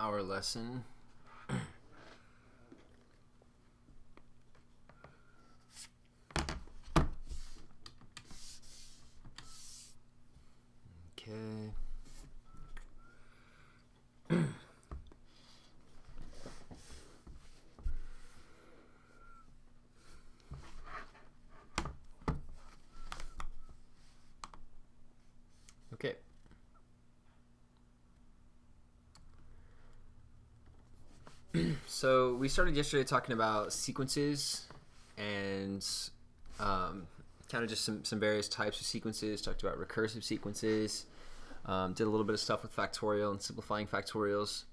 power lesson. Okay. Okay. So we started yesterday talking about sequences and kind of just some various types of sequences. Talked about recursive sequences. Did a little bit of stuff with factorial and simplifying factorials.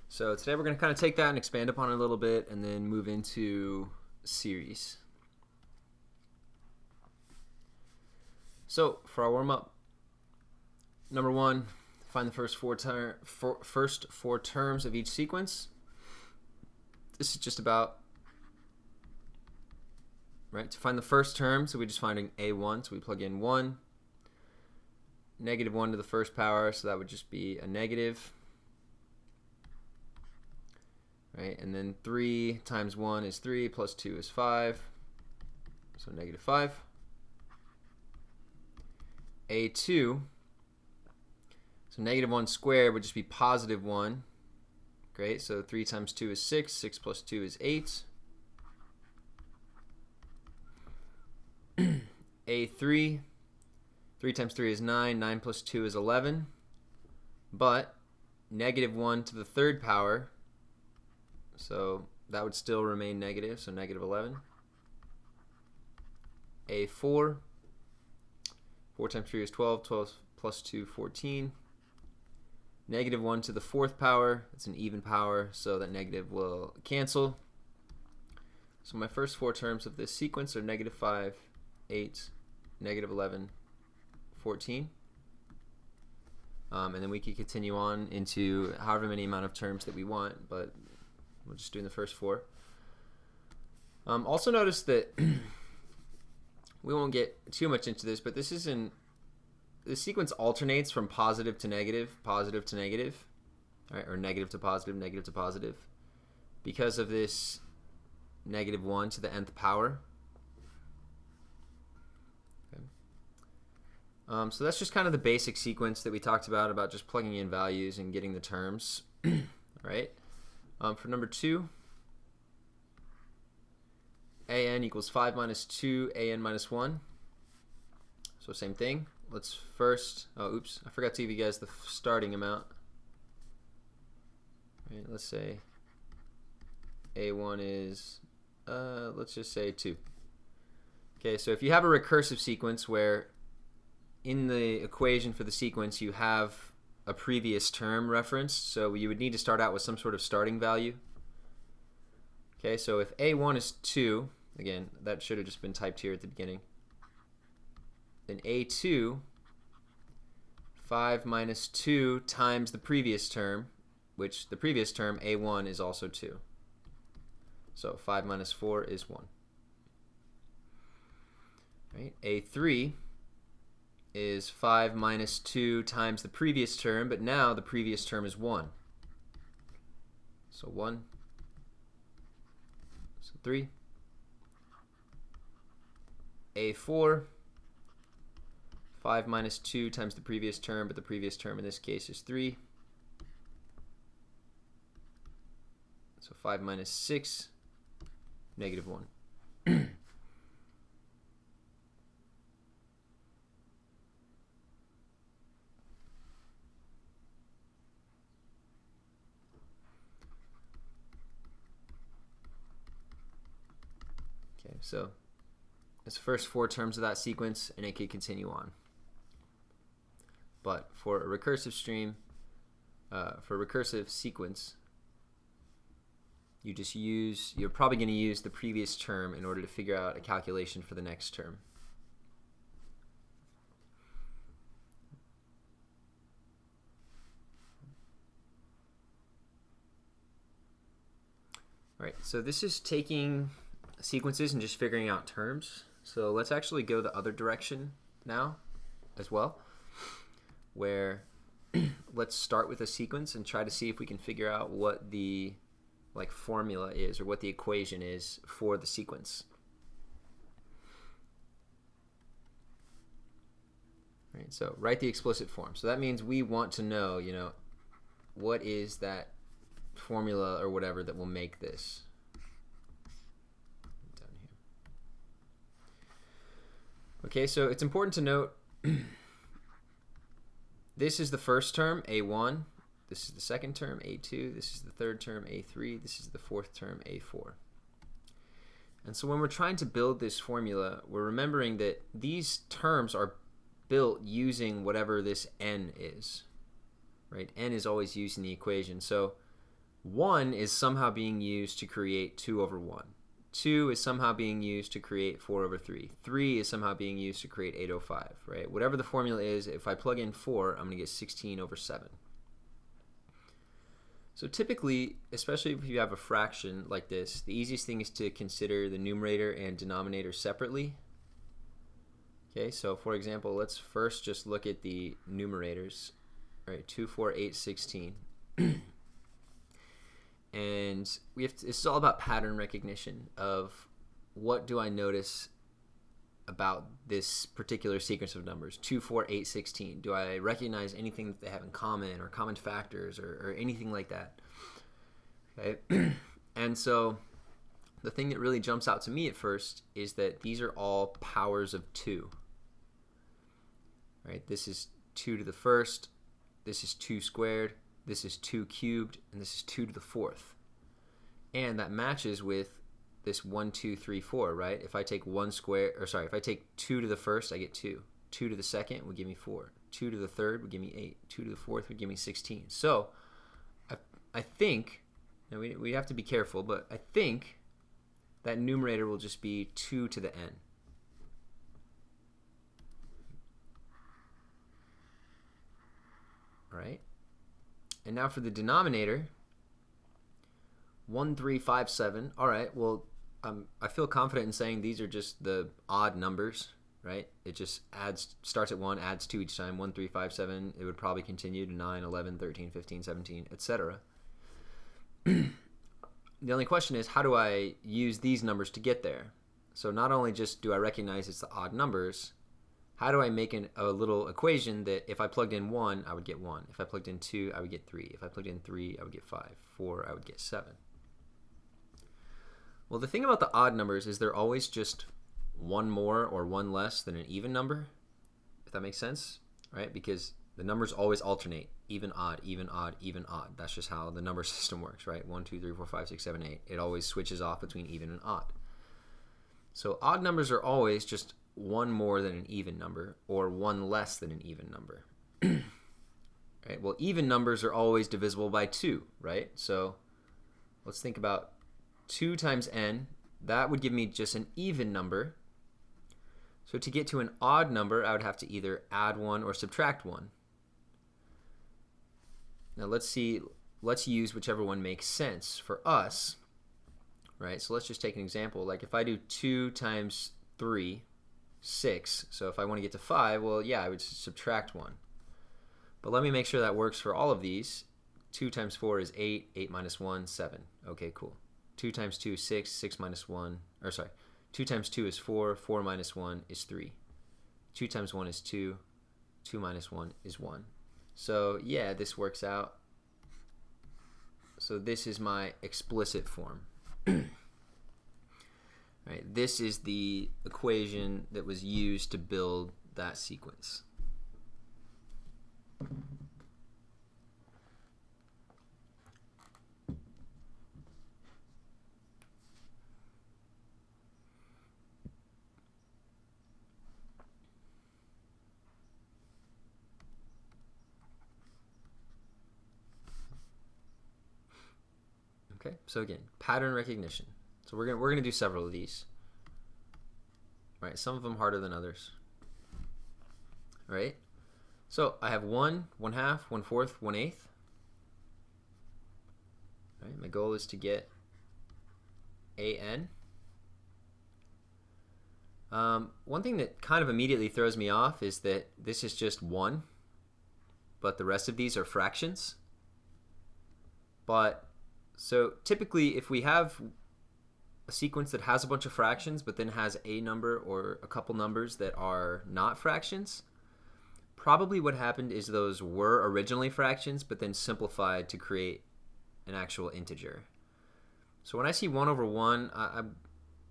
So today we're going to kind of take that and expand upon it a little bit and then move into series. So for our warm-up, number one, find the first four terms of each sequence. This is just about, right, to find the first term, so we're just finding a1, so we plug in 1, negative 1 to the first power, so that would just be a negative, right, and then 3 times 1 is 3, plus 2 is 5, so negative 5. a2, so negative 1 squared would just be positive 1. Great, so 3 times 2 is 6, 6 plus 2 is 8. A3, 3 times 3 is 9, 9 plus 2 is 11. But negative 1 to the third power, so that would still remain negative, so negative 11. A4, 4 times 3 is 12, 12 plus 2, 14. Negative 1 to the fourth power, it's an even power, so that negative will cancel. So my first four terms of this sequence are negative 5, 8, negative 11, 14. And then we could continue on into however many amount of terms that we want, but we're just doing the first four. Also notice that we won't get too much into this, but this isn't. The sequence alternates from positive to negative, right, or negative to positive, because of this negative 1 to the nth power. Okay. So that's just kind of the basic sequence that we talked about just plugging in values and getting the terms. All right. For number 2, an equals 5 minus 2, an minus 1. So same thing. Let's first, I forgot to give you guys the starting amount. All right, let's say A1 is, let's just say 2. Okay, so if you have a recursive sequence where in the equation for the sequence you have a previous term referenced, so you would need to start out with some sort of starting value. Okay, so if A1 is 2, again, that should have just been typed here at the beginning. Then A2, 5 minus 2 times the previous term, which the previous term, A1, is also 2. So 5 minus 4 is 1. Right? A3 is 5 minus 2 times the previous term, but now the previous term is 1. So 1. So 3. A4, 5 minus 2 times the previous term, but the previous term in this case is 3. So 5 minus 6, negative 1. Okay, so that's the first four terms of that sequence, and it could continue on. But for a recursive stream, for a recursive sequence, you're probably going to use the previous term in order to figure out a calculation for the next term. All right, so this is taking sequences and just figuring out terms. So let's actually go the other direction now as well, where let's start with a sequence and try to see if we can figure out what the formula is, or what the equation is for the sequence. Right, so write the explicit form. So that means we want to know, what is that formula or whatever that will make this down here. Okay, so it's important to note this is the first term, A1. This is the second term, A2. This is the third term, A3. This is the fourth term, A4. And so when we're trying to build this formula, we're remembering that these terms are built using whatever this n is. Right? N is always used in the equation. So 1 is somehow being used to create 2 over 1. 2 is somehow being used to create 4 over 3. 3 is somehow being used to create 8 over 5. Right? Whatever the formula is, if I plug in 4, I'm going to get 16 over 7. So typically, especially if you have a fraction like this, the easiest thing is to consider the numerator and denominator separately. Okay, so for example, let's first just look at the numerators. All right, 2, 4, 8, 16. And it's all about pattern recognition of what do I notice about this particular sequence of numbers, 2, 4, 8, 16. Do I recognize anything that they have in common, or common factors, or anything like that? Okay, and so the thing that really jumps out to me at first is that these are all powers of 2. Right, this is 2 to the first, this is 2 squared, this is 2 cubed, and this is 2 to the fourth. And that matches with this 1, 2, 3, 4, right? If I take if I take 2 to the first, I get 2. 2 to the second would give me 4. 2 to the third would give me 8. 2 to the fourth would give me 16. So I think, and we have to be careful, but I think that numerator will just be 2 to the n. All right? And now for the denominator, 1, 3, 5, 7. All right, well, I feel confident in saying these are just the odd numbers, right? It just starts at 1, adds 2 each time. 1, 3, 5, 7. It would probably continue to 9, 11, 13, 15, 17, etc. The only question is, how do I use these numbers to get there? So not only just do I recognize it's the odd numbers, how do I make a little equation that if I plugged in 1, I would get 1. If I plugged in 2, I would get 3. If I plugged in 3, I would get 5. 4, I would get 7. Well, the thing about the odd numbers is they're always just one more or one less than an even number, if that makes sense, right? Because the numbers always alternate, even, odd, even, odd, even, odd. That's just how the number system works, right? 1, 2, 3, 4, 5, 6, 7, 8. It always switches off between even and odd. So odd numbers are always just one more than an even number, or one less than an even number. Right? Well, even numbers are always divisible by 2, right? So let's think about 2 times n. That would give me just an even number. So to get to an odd number, I would have to either add 1 or subtract 1. Now let's use whichever one makes sense for us, right? So let's just take an example. Like if I do 2 times 3, 6. So if I want to get to 5, well, yeah, I would subtract 1. But let me make sure that works for all of these. 2 times 4 is 8. 8 minus 1, 7. Okay, cool. 2 times 2 is 6. 6 minus 1, 2 times 2 is 4. 4 minus 1 is 3. 2 times 1 is 2. 2 minus 1 is 1. So yeah, this works out. So this is my explicit form. Right, this is the equation that was used to build that sequence. Okay, so again, pattern recognition. So we're gonna do several of these. All right, some of them harder than others. All right, so I have 1, 1/2, 1/4, 1/8. All right, my goal is to get an. One thing that kind of immediately throws me off is that this is just 1. but the rest of these are fractions. But so typically if we have a sequence that has a bunch of fractions but then has a number or a couple numbers that are not fractions, probably what happened is those were originally fractions but then simplified to create an actual integer. So when I see 1 over 1,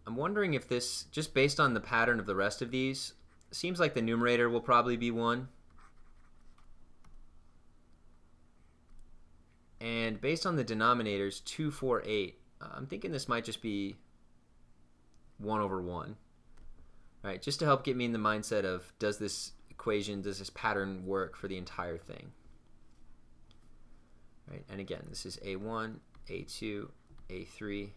I'm wondering if this, just based on the pattern of the rest of these, seems like the numerator will probably be 1. And based on the denominators, 2, 4, 8, I'm thinking this might just be 1 over 1. Right, just to help get me in the mindset of, does this equation, does this pattern work for the entire thing? Right, and again, this is A1, A2, A3,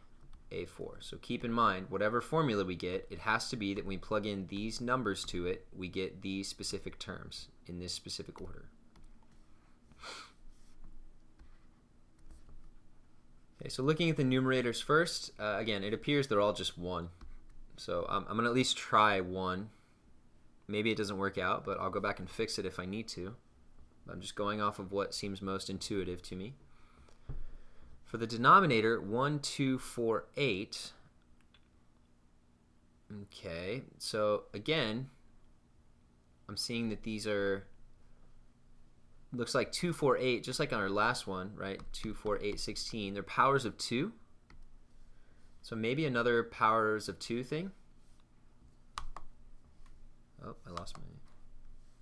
A4. So keep in mind, whatever formula we get, it has to be that when we plug in these numbers to it, we get these specific terms in this specific order. Okay, so looking at the numerators first, again, it appears they're all just 1. So I'm going to at least try 1. Maybe it doesn't work out, but I'll go back and fix it if I need to. I'm just going off of what seems most intuitive to me. For the denominator, 1, 2, 4, 8. Okay, so again, I'm seeing that these are, looks like 2, 4, 8, just like on our last one, right? 2, 4, 8, 16. They're powers of 2. So maybe another powers of 2 thing. Oh, I lost my,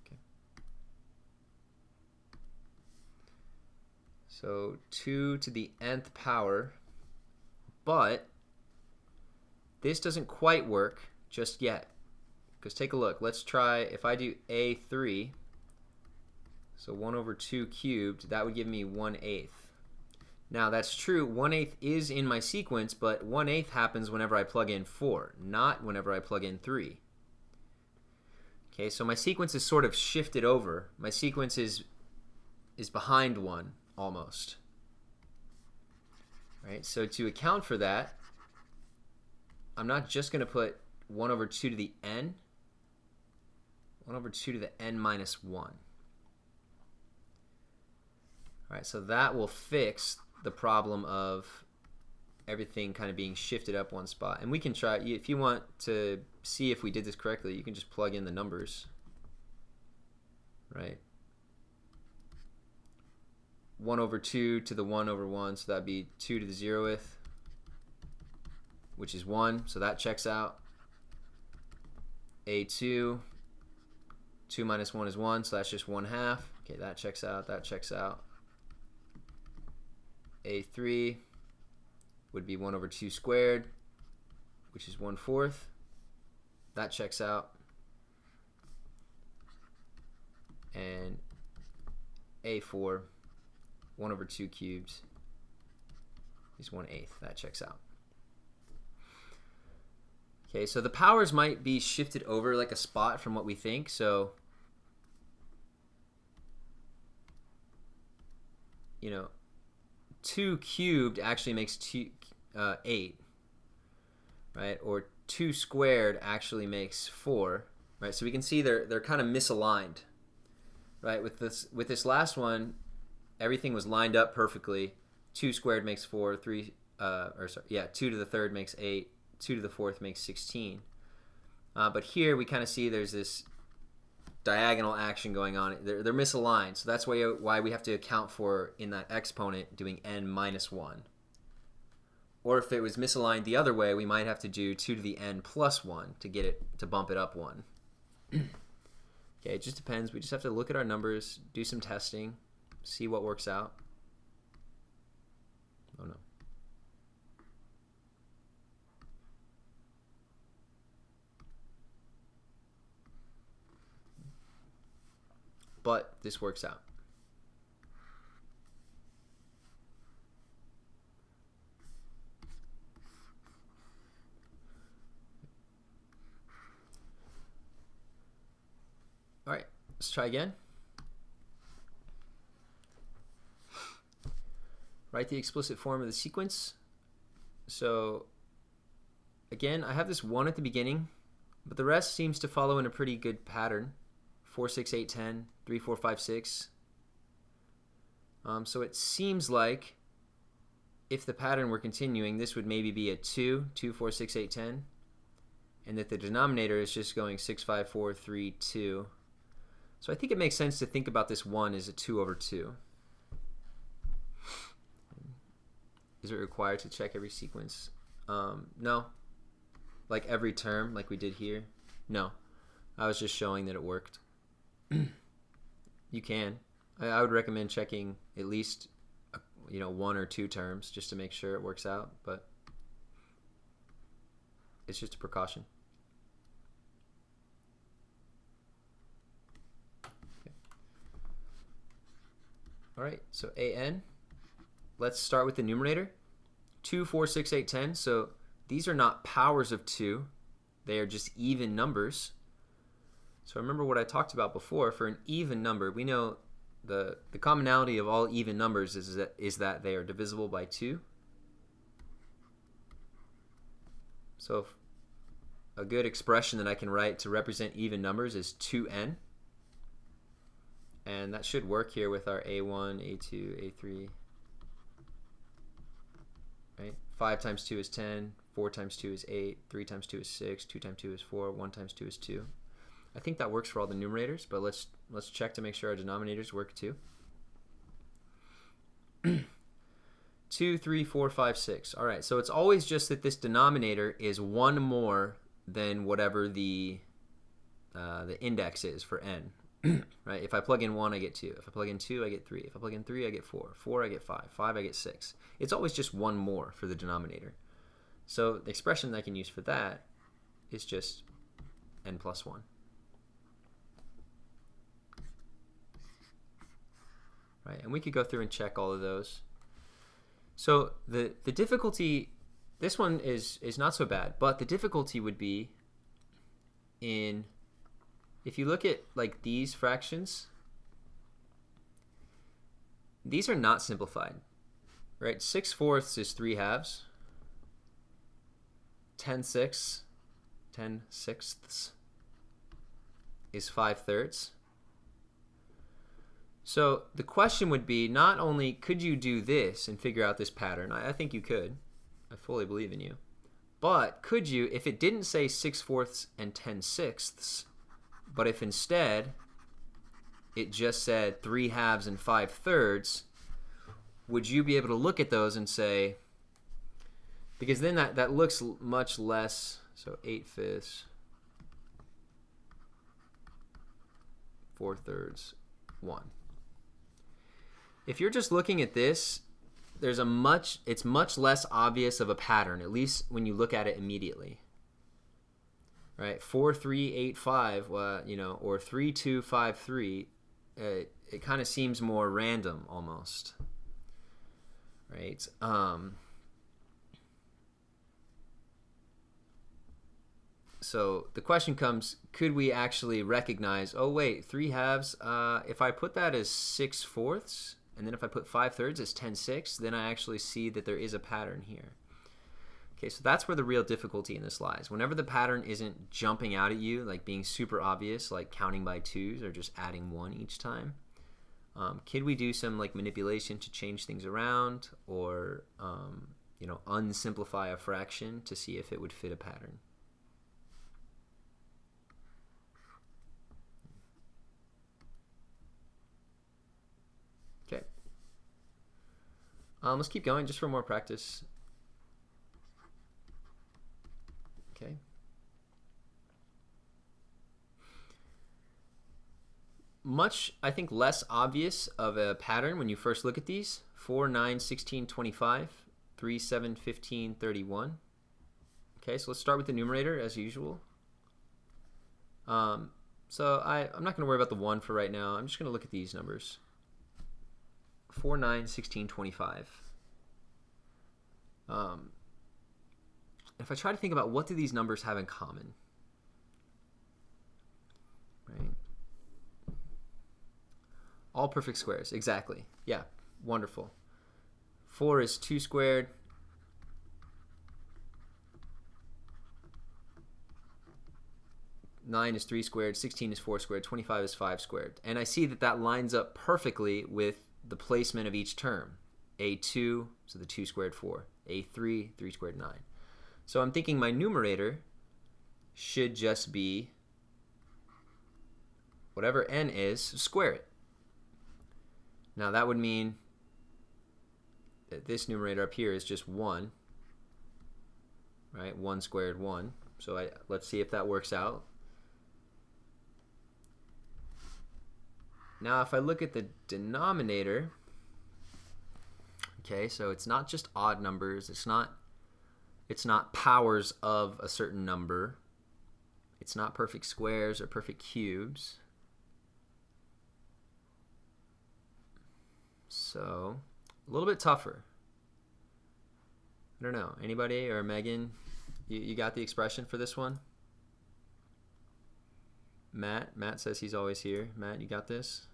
okay. So 2 to the nth power, but this doesn't quite work just yet. Because take a look, let's try, if I do A3, so 1 over 2 cubed, that would give me 1/8. Now that's true, 1/8 is in my sequence, but 1/8 happens whenever I plug in 4, not whenever I plug in 3. Okay, so my sequence is sort of shifted over. My sequence is behind 1, almost. Right, so to account for that, I'm not just going to put 1 over 2 to the n, 1 over 2 to the n minus 1. All right, so that will fix the problem of everything kind of being shifted up one spot. And we can try, if you want to see if we did this correctly, you can just plug in the numbers, right? 1 over 2 to the 1 over 1, so that'd be 2 to the 0th, which is 1, so that checks out. A2, 2 minus 1 is 1, so that's just 1/2. Okay, that checks out, that checks out. A3 would be 1 over 2 squared, which is 1/4. That checks out. And A4, 1 over 2 cubed is 1/8. That checks out. Okay, so the powers might be shifted over like a spot from what we think. So, you know, 2 cubed actually makes 8, right? Or 2 squared actually makes 4, right? So we can see they're kind of misaligned, right? With this last one, everything was lined up perfectly. 2 squared makes 4, 2 to the third makes 8, 2 to the fourth makes 16. But here we kind of see there's this diagonal action going on. They're misaligned, so that's why we have to account for in that exponent doing n minus 1. Or if it was misaligned the other way, we might have to do 2 to the n plus 1 to get it to bump it up 1. Okay, it just depends. We just have to look at our numbers, do some testing, see what works out. Oh no. But this works out. All right, let's try again. Write the explicit form of the sequence. So again, I have this 1 at the beginning, but the rest seems to follow in a pretty good pattern. 4, 6, 8, 10, 3, 4, 5, 6. So it seems like if the pattern were continuing, this would maybe be a 2, 2, 4, 6, 8, 10. And that the denominator is just going 6, 5, 4, 3, 2. So I think it makes sense to think about this 1 as a 2 over 2. Is it required to check every sequence? No. Like every term, like we did here? No. I was just showing that it worked. You can. I would recommend checking at least 1 or 2 terms just to make sure it works out, but it's just a precaution. Okay. All right, so AN. Let's start with the numerator. 2, 4, 6, 8, 10. So these are not powers of 2. They are just even numbers. So remember what I talked about before. For an even number, we know the commonality of all even numbers is that they are divisible by 2. So a good expression that I can write to represent even numbers is 2n. And that should work here with our A1, A2, A3. Right? 5 times 2 is 10, 4 times 2 is 8, 3 times 2 is 6, 2 times 2 is 4, 1 times 2 is 2. I think that works for all the numerators, but let's check to make sure our denominators work too. 2, 3, 4, 5, 6. All right, so it's always just that this denominator is 1 more than whatever the index is for n. Right? If I plug in 1, I get 2. If I plug in 2, I get 3. If I plug in 3, I get 4. 4, I get 5. 5, I get 6. It's always just 1 more for the denominator. So the expression that I can use for that is just n plus 1. Right? And we could go through and check all of those. So the difficulty, this one is not so bad, but the difficulty would be in, if you look at like these fractions, these are not simplified, right? 6/4 is 3 halves. 10/6 is 5/3. So the question would be, not only could you do this and figure out this pattern, I think you could, I fully believe in you, but could you, if it didn't say 6/4 and 10/6, but if instead it just said 3 halves and 5/3, would you be able to look at those and say, because then that looks much less, so 8/5, 4/3, 1. If you're just looking at this, it's much less obvious of a pattern, at least when you look at it immediately. Right? 4, 3, 8, 5, or 3, 2, 5, 3, it kind of seems more random almost. Right? So the question comes, could we actually recognize, oh wait, 3 halves, if I put that as 6/4, and then if I put 5/3 as 10/6, then I actually see that there is a pattern here. Okay, so that's where the real difficulty in this lies. Whenever the pattern isn't jumping out at you, like being super obvious, like counting by 2s or just adding 1 each time, could we do some like manipulation to change things around, or unsimplify a fraction to see if it would fit a pattern? Okay. Let's keep going just for more practice. Okay. Much, I think, less obvious of a pattern when you first look at these. 4, 9, 16, 25, 3, 7, 15, 31. Okay, so let's start with the numerator as usual. So I'm not going to worry about the 1 for right now. I'm just going to look at these numbers. 4, 9, 16, 25. If I try to think about what do these numbers have in common, right? All perfect squares, exactly. Yeah, wonderful. 4 is 2 squared. 9 is 3 squared. 16 is 4 squared. 25 is 5 squared. And I see that lines up perfectly with the placement of each term. A2, so the 2 squared 4. A3, 3 squared 9. So I'm thinking my numerator should just be whatever n is, square it. Now that would mean that this numerator up here is just 1, right? 1 squared 1. So let's see if that works out. Now if I look at the denominator, okay, so it's not just odd numbers, it's not powers of a certain number, it's not perfect squares or perfect cubes. So a little bit tougher. I don't know, anybody or Megan, you got the expression for this one? Matt says he's always here. Matt, you got this?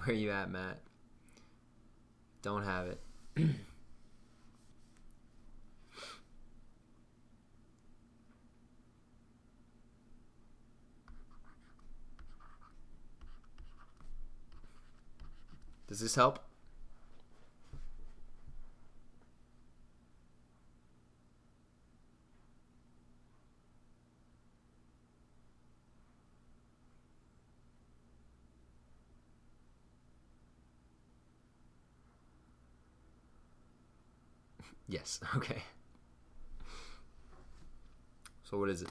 Where you at, Matt? Don't have it. Does this help? Yes, okay. So what is it?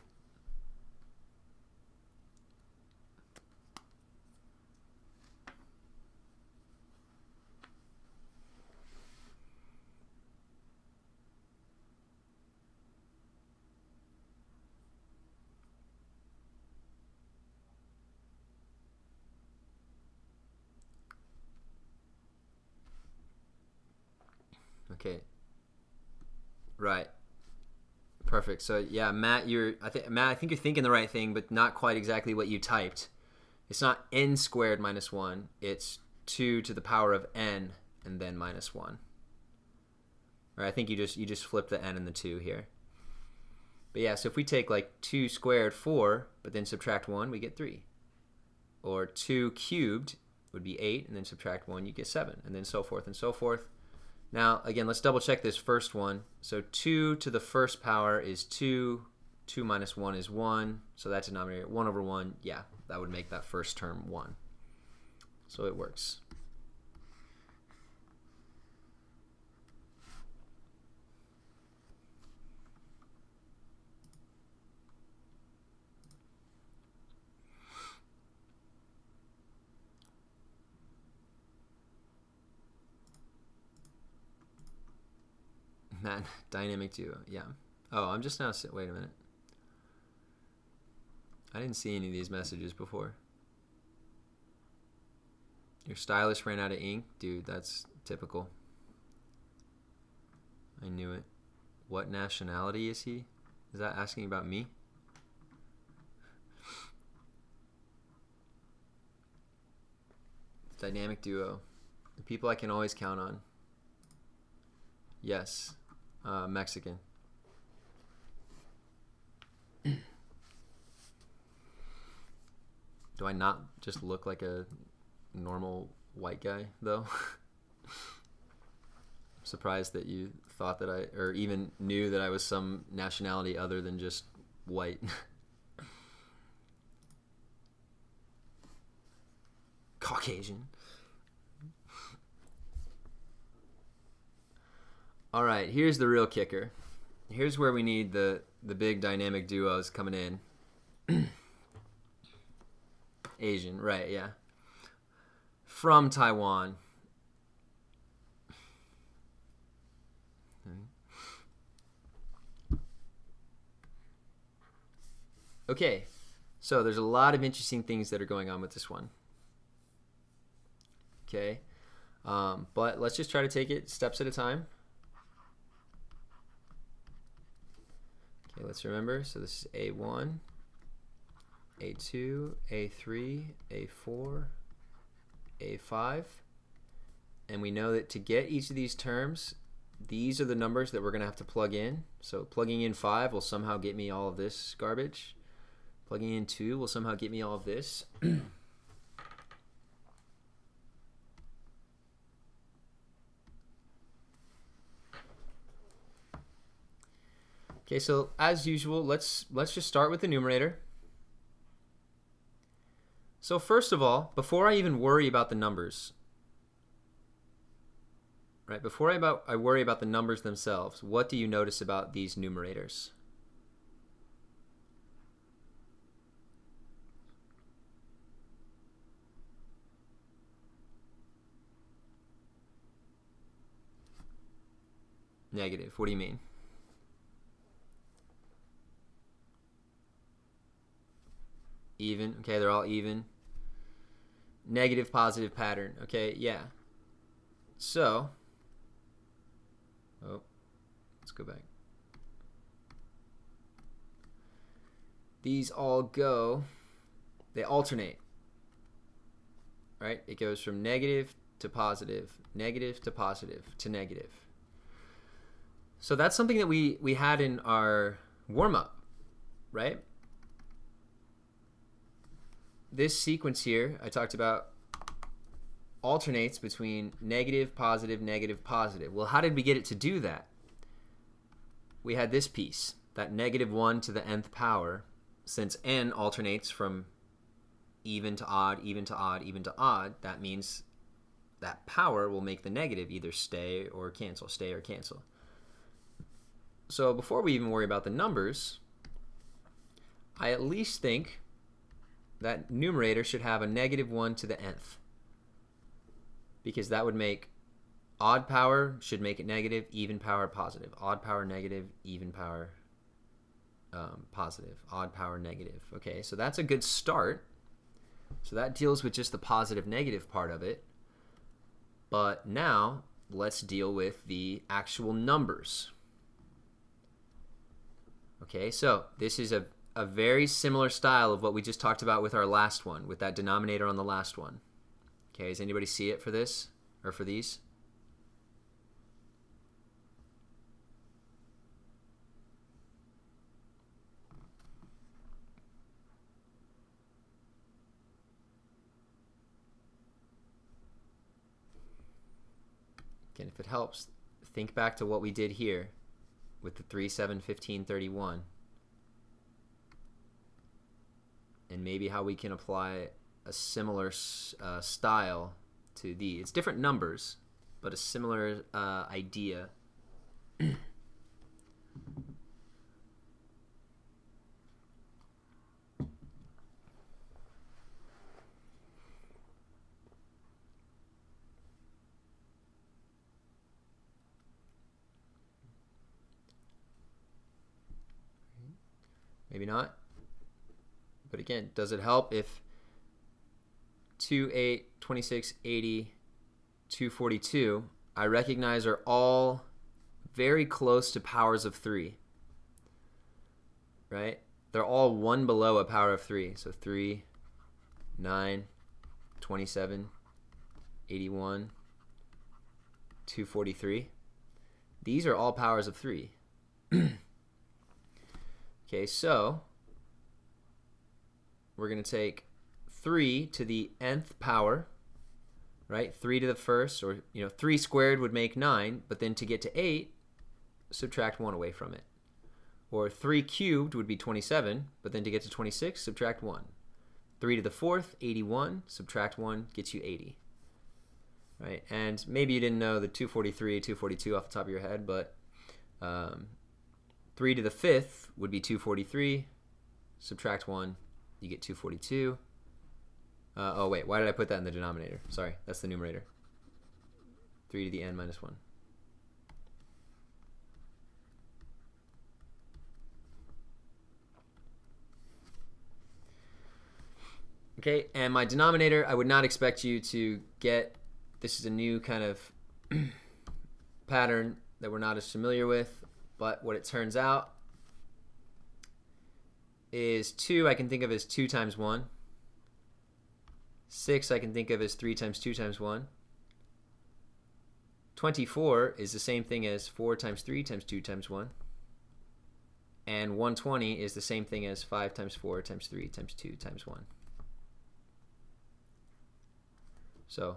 Okay. Right. Perfect. So yeah, Matt, I think you're thinking the right thing, but not quite exactly what you typed. It's not n squared minus 1. It's 2 to the power of n and then minus 1. Or I think you just flip the n and the 2 here. But yeah, so if we take like 2 squared 4, but then subtract 1, we get 3. Or 2 cubed would be 8, and then subtract 1, you get 7, and then so forth and so forth. Now, again, let's double check this first one. So 2 to the first power is 2. 2 minus 1 is 1. So that denominator, 1 over 1, yeah, that would make that first term 1. So it works. Matt, dynamic duo, yeah. Oh, I'm just now, wait a minute. I didn't see any of these messages before. Your stylus ran out of ink? Dude, that's typical. I knew it. What nationality is he? Is that asking about me? Dynamic duo. The people I can always count on. Yes. Mexican. Do I not just look like a normal white guy, though? I'm surprised that you thought that or even knew that I was some nationality other than just white. Caucasian. All right, here's the real kicker. Here's where we need the big dynamic duos coming in. Asian, right, yeah. From Taiwan. Okay, so there's a lot of interesting things that are going on with this one. Okay, but let's just try to take it steps at a time. Okay, let's remember, so this is A1, A2, A3, A4, A5, and we know that to get each of these terms, these are the numbers that we're going to have to plug in. So plugging in 5 will somehow get me all of this garbage. Plugging in 2 will somehow get me all of this. Okay, so as usual, let's just start with the numerator. So first of all, before I even worry about the numbers, right? Before I worry about the numbers themselves, what do you notice about these numerators? Negative. What do you mean? Even. Okay, they're all even. Negative, positive pattern. Okay, yeah. So, let's go back. These all go, they alternate, right? It goes from negative to positive to positive to negative. So that's something that we had in our warm-up, right? This sequence here I talked about alternates between negative, positive, negative, positive. Well, how did we get it to do that? We had this piece, that -1 to the nth power. Since n alternates from even to odd, even to odd, even to odd, that means that power will make the negative either stay or cancel, stay or cancel. So before we even worry about the numbers, I at least think that numerator should have a -1 to the nth, because that would make odd power should make it negative, even power positive, odd power negative, even power positive, odd power negative. Okay, so that's a good start. So that deals with just the positive negative part of it. But now let's deal with the actual numbers. Okay, so this is a very similar style of what we just talked about with our last one, with that denominator on the last one. Okay, does anybody see it for this or for these? Again, if it helps, think back to what we did here with the 3, 7, 15, 31. And maybe how we can apply a similar style to these. It's different numbers, but a similar idea. Maybe not. But again, does it help if 2, 8, 26, 80, 242, I recognize are all very close to powers of 3, right? They're all one below a power of 3. So 3, 9, 27, 81, 243. These are all powers of 3. Okay, so we're going to take 3 to the nth power, right? 3 to the first, or 3 squared would make 9, but then to get to 8, subtract 1 away from it. Or 3 cubed would be 27, but then to get to 26, subtract 1. 3 to the fourth, 81, subtract 1 gets you 80. Right? And maybe you didn't know the 243, 242 off the top of your head, but 3 to the fifth would be 243, subtract 1, you get 242. Oh wait, why did I put that in the denominator? Sorry, that's the numerator. 3 to the n minus 1. Okay, and my denominator, I would not expect you to get, this is a new kind of pattern that we're not as familiar with, but what it turns out is 2 I can think of as 2 times 1. 6 I can think of as 3 times 2 times 1. 24 is the same thing as 4 times 3 times 2 times 1. And 120 is the same thing as 5 times 4 times 3 times 2 times 1. So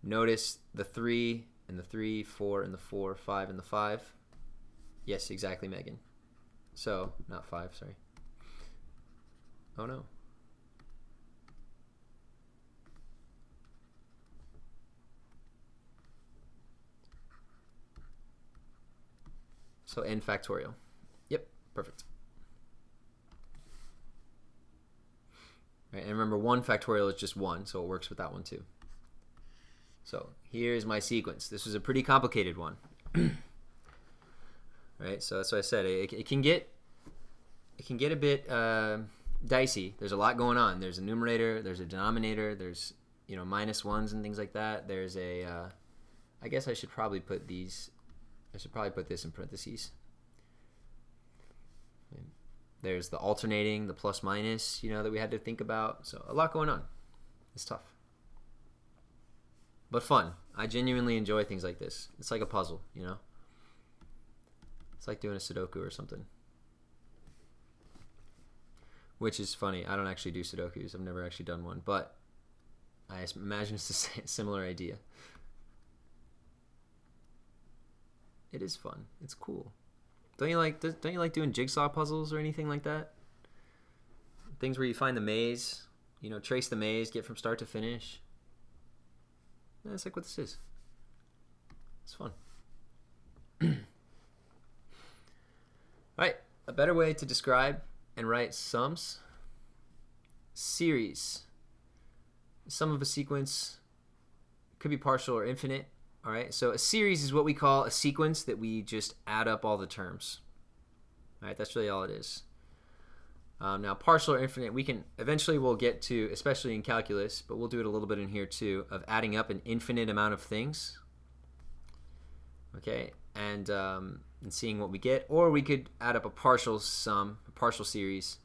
notice the 3 and the 3, 4 and the 4, 5 and the 5. Yes, exactly, Megan. So, not 5, sorry. Oh no. So n factorial. Yep, perfect. Right, and remember 1 factorial is just 1, so it works with that one too. So here's my sequence. This was a pretty complicated one. Right, so that's what I said. It can get a bit dicey. There's a lot going on. There's a numerator, there's a denominator, there's minus ones and things like that. There's a I guess I should probably put these. I should probably put this in parentheses. There's the alternating, the plus minus, that we had to think about. So a lot going on. It's tough, but fun. I genuinely enjoy things like this. It's like a puzzle, It's like doing a Sudoku or something. Which is funny. I don't actually do Sudokus. I've never actually done one, but I imagine it's a similar idea. It is fun. It's cool. Don't you like doing jigsaw puzzles or anything like that? Things where you find the maze, trace the maze, get from start to finish. That's like what this is. It's fun. Alright, a better way to describe and write sums. Series. Sum of a sequence could be partial or infinite. All right, so a series is what we call a sequence that we just add up all the terms. All right, that's really all it is. Now, partial or infinite, we'll get to, especially in calculus, but we'll do it a little bit in here too, of adding up an infinite amount of things. Okay, and seeing what we get, or we could add up a partial sum, a partial series,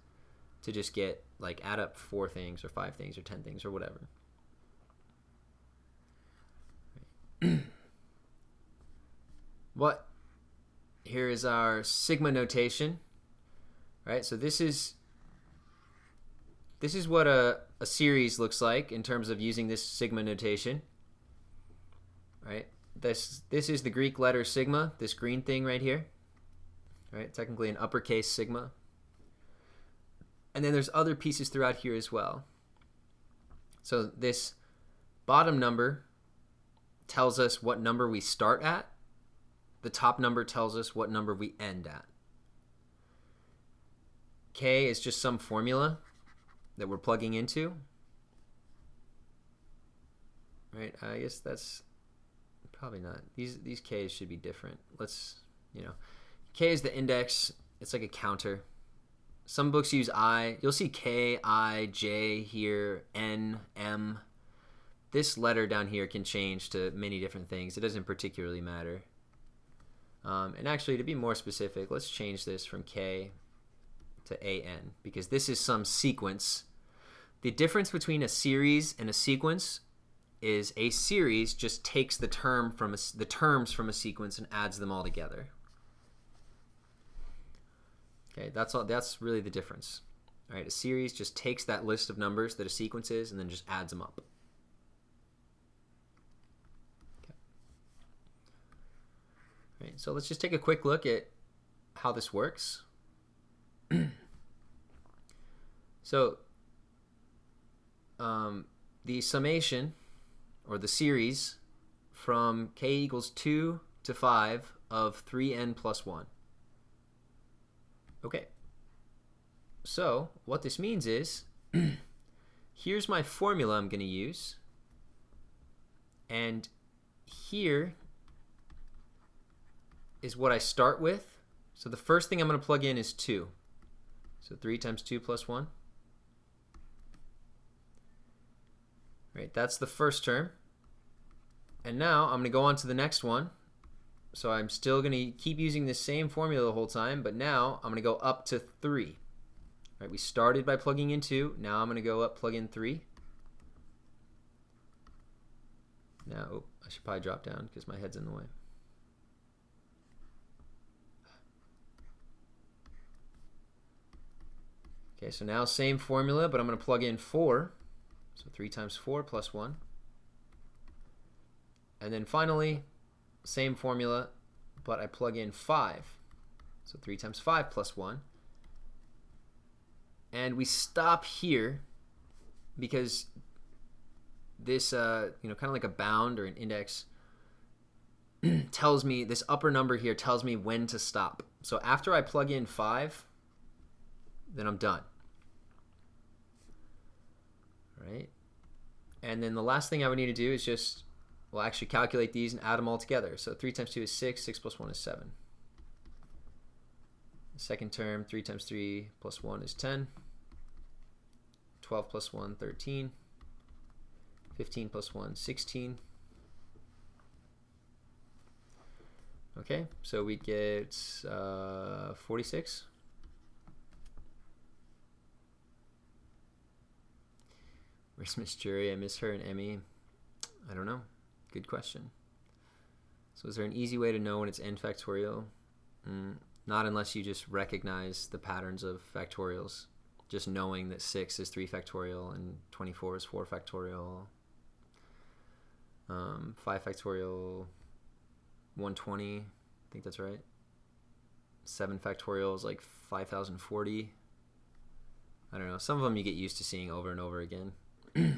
to just get add up 4 things or 5 things or 10 things or whatever. What? Here is our sigma notation. Right, so this is what a series looks like in terms of using this sigma notation. Right, this is the Greek letter sigma, this green thing right here. Right, technically an uppercase sigma. And then there's other pieces throughout here as well. So this bottom number tells us what number we start at. The top number tells us what number we end at. K is just some formula that we're plugging into. Right? I guess that's probably not. These K's should be different. K is the index. It's like a counter. Some books use I. You'll see K, I, J here, N, M. This letter down here can change to many different things. It doesn't particularly matter. And actually, to be more specific, let's change this from K to AN, because this is some sequence. The difference between a series and a sequence is a series just takes the terms from a sequence and adds them all together. Okay, that's really the difference. All right, a series just takes that list of numbers that a sequence is and then just adds them up. Right, so let's just take a quick look at how this works. So the summation, or the series, from k equals 2 to 5 of 3n plus 1. Okay, so what this means is, here's my formula I'm going to use, and here is what I start with. So the first thing I'm going to plug in is 2. So 3 times 2 plus 1. Right, that's the first term. And now I'm going to go on to the next one. So I'm still going to keep using the same formula the whole time, but now I'm going to go up to 3. Right, we started by plugging in 2. Now I'm going to go up, plug in 3. Now, I should probably drop down because my head's in the way. Okay, so now same formula, but I'm going to plug in 4. So 3 times 4 plus 1. And then finally, same formula, but I plug in 5. So 3 times 5 plus 1. And we stop here because this, kind of like a bound or an index, tells me, this upper number here tells me when to stop. So after I plug in 5, then I'm done. All right? And then the last thing I would need to do is just, well, actually calculate these and add them all together. So 3 times 2 is 6, 6 plus 1 is 7. The second term, 3 times 3 plus 1 is 10. 12 plus 1, 13. 15 plus 1, 16. Okay, so we get 46. Where's Miss Jury? I miss her and Emmy. I don't know. Good question. So is there an easy way to know when it's n factorial? Not unless you just recognize the patterns of factorials. Just knowing that 6 is 3 factorial and 24 is 4 factorial. 5 factorial, 120, I think that's right. 7 factorial is like 5040. I don't know. Some of them you get used to seeing over and over again. Okay.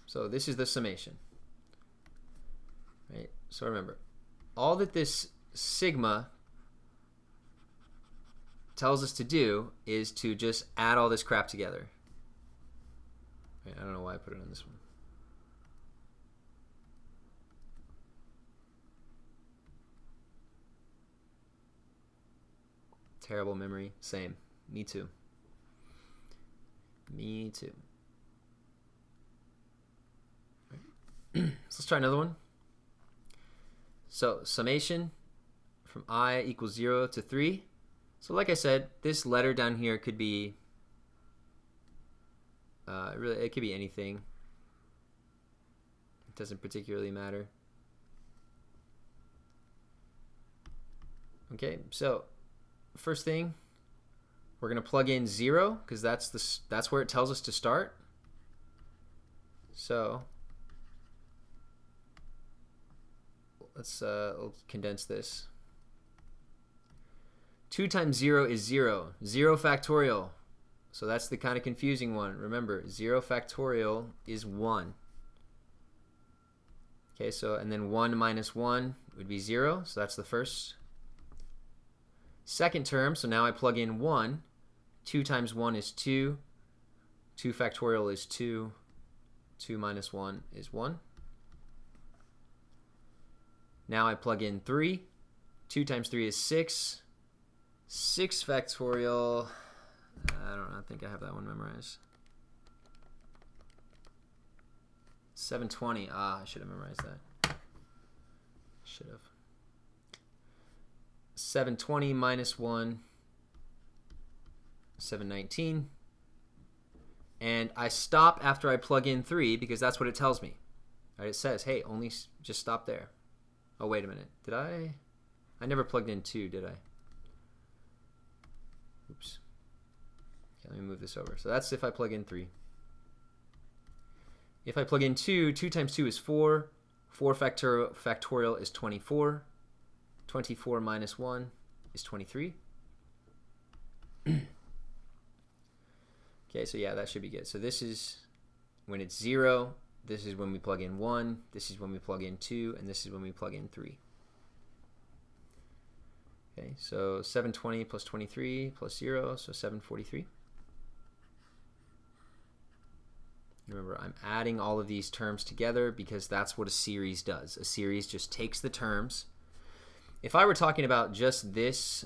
So this is the summation. Right? So remember, all that this sigma tells us to do is to just add all this crap together. Right, I don't know why I put it on this one. Terrible memory. Same. Me too. Me too. Right. So let's try another one. So summation from I equals 0 to 3. So like I said, this letter down here could be really, it could be anything. It doesn't particularly matter. Okay, so first thing, we're going to plug in 0 because that's where it tells us to start. So let's condense this. 2 times 0 is 0. 0 factorial. So that's the kind of confusing one. Remember, 0 factorial is 1. Okay, so and then 1 minus 1 would be 0. So that's the first. Second term, so now I plug in 1. 2 times 1 is 2. 2 factorial is 2. 2 minus 1 is 1. Now I plug in 3. 2 times 3 is 6. 6 factorial, I don't know, I think I have that one memorized. 720, I should have memorized that. Should have. 720 minus 1, 719. And I stop after I plug in 3 because that's what it tells me. Right, it says, hey, only just stop there. Oh, wait a minute. Did I never plugged in 2, did I? Oops. Okay, let me move this over. So that's if I plug in 3. If I plug in 2, 2 times 2 is 4. 4 factorial is 24. 24 minus 1 is 23. Okay, so yeah, that should be good. So this is when it's 0. This is when we plug in 1. This is when we plug in 2. And this is when we plug in 3. Okay, so 720 plus 23 plus 0, so 743. Remember, I'm adding all of these terms together because that's what a series does. A series just takes the terms. If I were talking about just this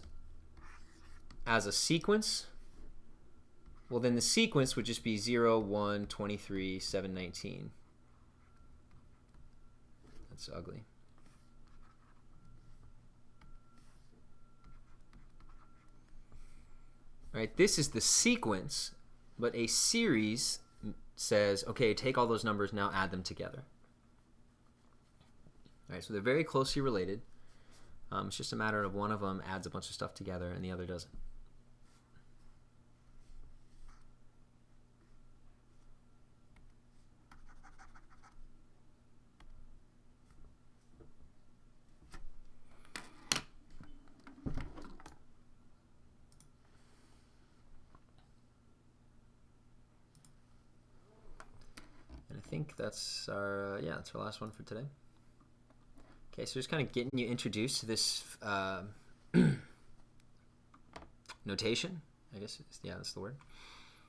as a sequence, well, then the sequence would just be 0, 1, 23, 719. That's ugly. Right, this is the sequence, But a series says, okay, take all those numbers, now add them together. All right, so they're very closely related. It's just a matter of one of them adds a bunch of stuff together and the other doesn't. And I think that's our that's our last one for today. Okay, so just kind of getting you introduced to this notation, I guess. Yeah, that's the word.